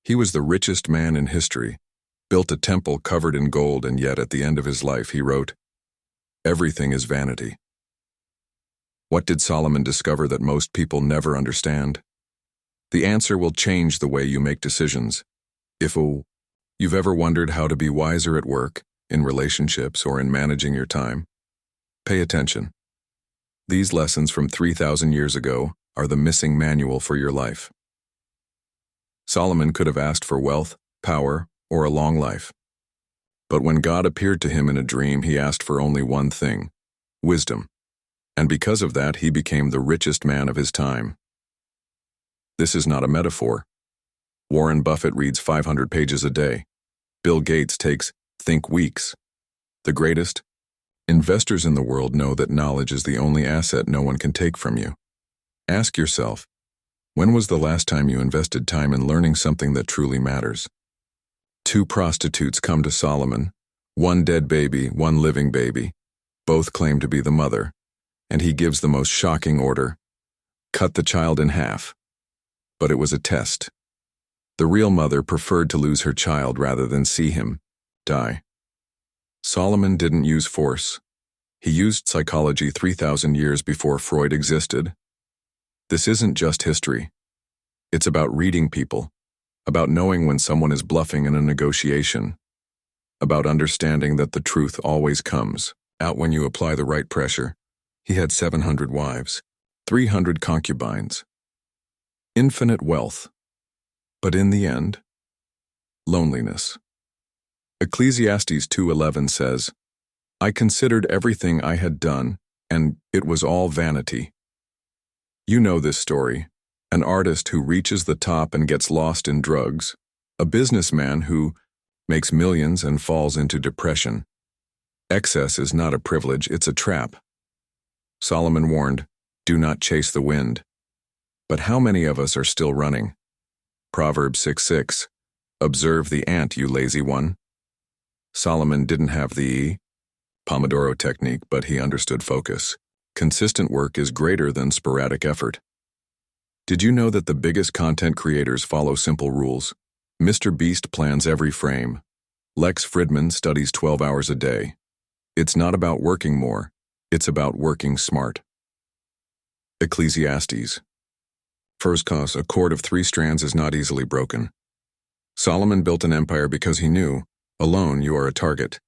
He was the richest man in history, built a temple covered in gold, and yet at the end of his life he wrote, "Everything is vanity." What did Solomon discover that most people never understand? The answer will change the way you make decisions. If you've ever wondered how to be wiser at work, in relationships, or in managing your time, pay attention. These lessons from 3,000 years ago are the missing manual for your life. Solomon could have asked for wealth, power, or a long life. But when God appeared to him in a dream, he asked for only one thing: wisdom. And because of that, he became the richest man of his time. This is not a metaphor. Warren Buffett reads 500 pages a day. Bill Gates takes think weeks. The greatest investors in the world know that knowledge is the only asset no one can take from you. Ask yourself, when was the last time you invested time in learning something that truly matters? 2 prostitutes come to Solomon, one dead baby, one living baby. Both claim to be the mother, and he gives the most shocking order: cut the child in half. But it was a test. The real mother preferred to lose her child rather than see him die. Solomon didn't use force. He used psychology 3,000 years before Freud existed. This isn't just history. It's about reading people, about knowing when someone is bluffing in a negotiation, about understanding that the truth always comes out when you apply the right pressure. He had 700 wives, 300 concubines, infinite wealth, but in the end, loneliness. Ecclesiastes 2:11 says, "I considered everything I had done, and it was all vanity." You know this story: an artist who reaches the top and gets lost in drugs, a businessman who makes millions and falls into depression. Excess is not a privilege, it's a trap. Solomon warned, "Do not chase the wind." But how many of us are still running? Proverbs 6:6, "Observe the ant, you lazy one." Solomon didn't have the Pomodoro technique, but he understood focus. Consistent work is greater than sporadic effort. Did you know that the biggest content creators follow simple rules? Mr. Beast plans every frame. Lex Fridman studies 12 hours a day. It's not about working more, it's about working smart. Ecclesiastes. First cause, a cord of 3 strands is not easily broken. Solomon built an empire because he knew, alone you are a target.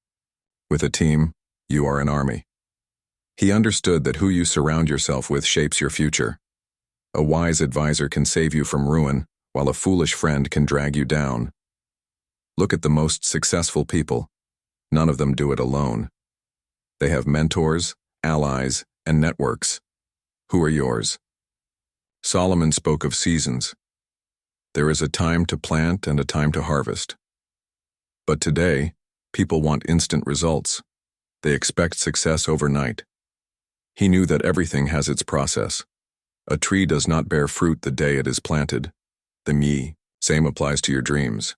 With a team, you are an army. He understood that who you surround yourself with shapes your future. A wise advisor can save you from ruin, while a foolish friend can drag you down. Look at the most successful people. None of them do it alone. They have mentors, allies, and networks. Who are yours? Solomon spoke of seasons. There is a time to plant and a time to harvest. But today, people want instant results. They expect success overnight. He knew that everything has its process. A tree does not bear fruit the day it is planted. The same applies to your dreams.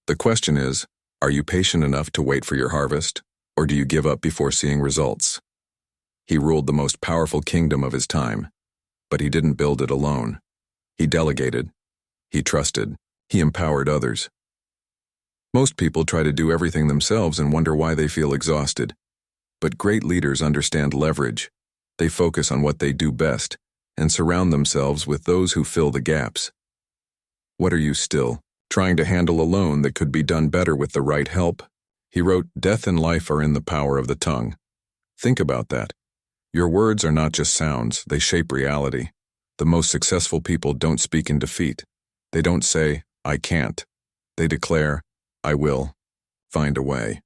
The question is, are you patient enough to wait for your harvest, or do you give up before seeing results? He ruled the most powerful kingdom of his time, but he didn't build it alone. He delegated, he trusted, he empowered others. Most people try to do everything themselves and wonder why they feel exhausted. But great leaders understand leverage. They focus on what they do best and surround themselves with those who fill the gaps. What are you still trying to handle alone that could be done better with the right help? He wrote, "Death and life are in the power of the tongue." Think about that. Your words are not just sounds, they shape reality. The most successful people don't speak in defeat. They don't say, "I can't." They declare, "I will find a way."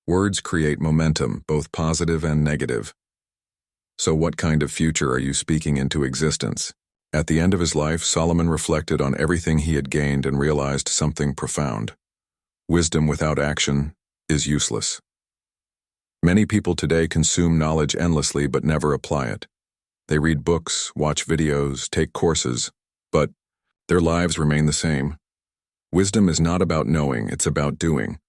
Words create momentum, both positive and negative. So what kind of future are you speaking into existence? At the end of his life, Solomon reflected on everything he had gained and realized something profound. Wisdom without action is useless. Many people today consume knowledge endlessly but never apply it. They read books, watch videos, take courses, but their lives remain the same. Wisdom is not about knowing, it's about doing.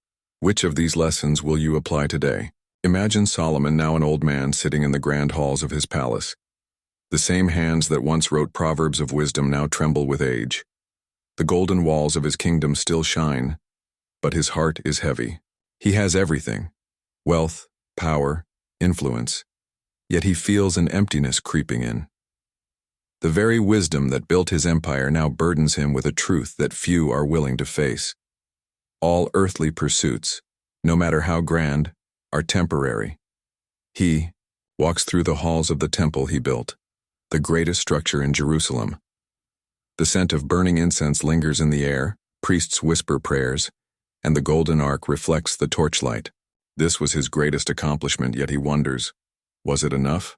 Which of these lessons will you apply today? Imagine Solomon, now an old man, sitting in the grand halls of his palace. The same hands that once wrote proverbs of wisdom now tremble with age. The golden walls of his kingdom still shine, but his heart is heavy. He has everything: wealth, power, influence, yet he feels an emptiness creeping in. The very wisdom that built his empire now burdens him with a truth that few are willing to face. All earthly pursuits, no matter how grand, are temporary. He walks through the halls of the temple he built, the greatest structure in Jerusalem. The scent of burning incense lingers in the air, priests whisper prayers, and the golden ark reflects the torchlight. This was his greatest accomplishment, yet he wonders, was it enough?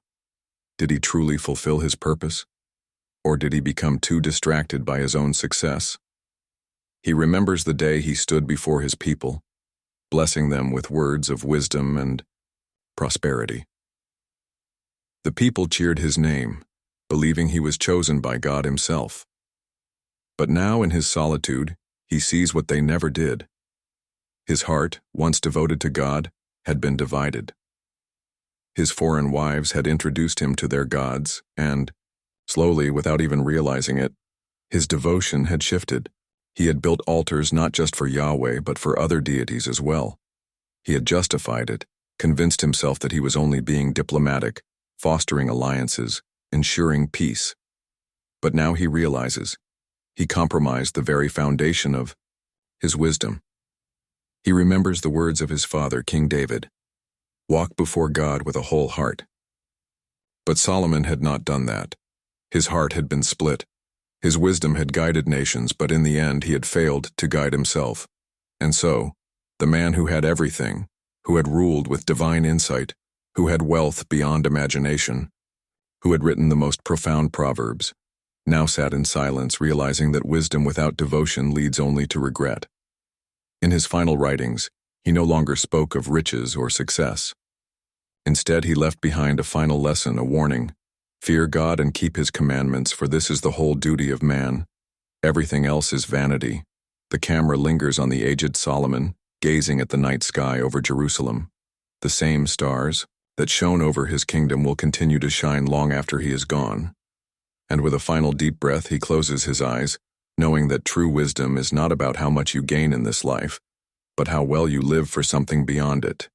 Did he truly fulfill his purpose? Or did he become too distracted by his own success? He remembers the day he stood before his people, blessing them with words of wisdom and prosperity. The people cheered his name, believing he was chosen by God himself. But now in his solitude, he sees what they never did. His heart, once devoted to God, had been divided. His foreign wives had introduced him to their gods, and, slowly, without even realizing it, his devotion had shifted. He had built altars not just for Yahweh, but for other deities as well. He had justified it, convinced himself that he was only being diplomatic, fostering alliances, ensuring peace. But now he realizes, he compromised the very foundation of his wisdom. He remembers the words of his father, King David, "Walk before God with a whole heart." But Solomon had not done that. His heart had been split. His wisdom had guided nations, but in the end he had failed to guide himself. And so, the man who had everything, who had ruled with divine insight, who had wealth beyond imagination, who had written the most profound proverbs, now sat in silence, realizing that wisdom without devotion leads only to regret. In his final writings, he no longer spoke of riches or success. Instead, he left behind a final lesson, a warning: fear God and keep his commandments, for this is the whole duty of man. Everything else is vanity. The camera lingers on the aged Solomon, gazing at the night sky over Jerusalem. The same stars that shone over his kingdom will continue to shine long after he is gone. And with a final deep breath, he closes his eyes, knowing that true wisdom is not about how much you gain in this life, but how well you live for something beyond it.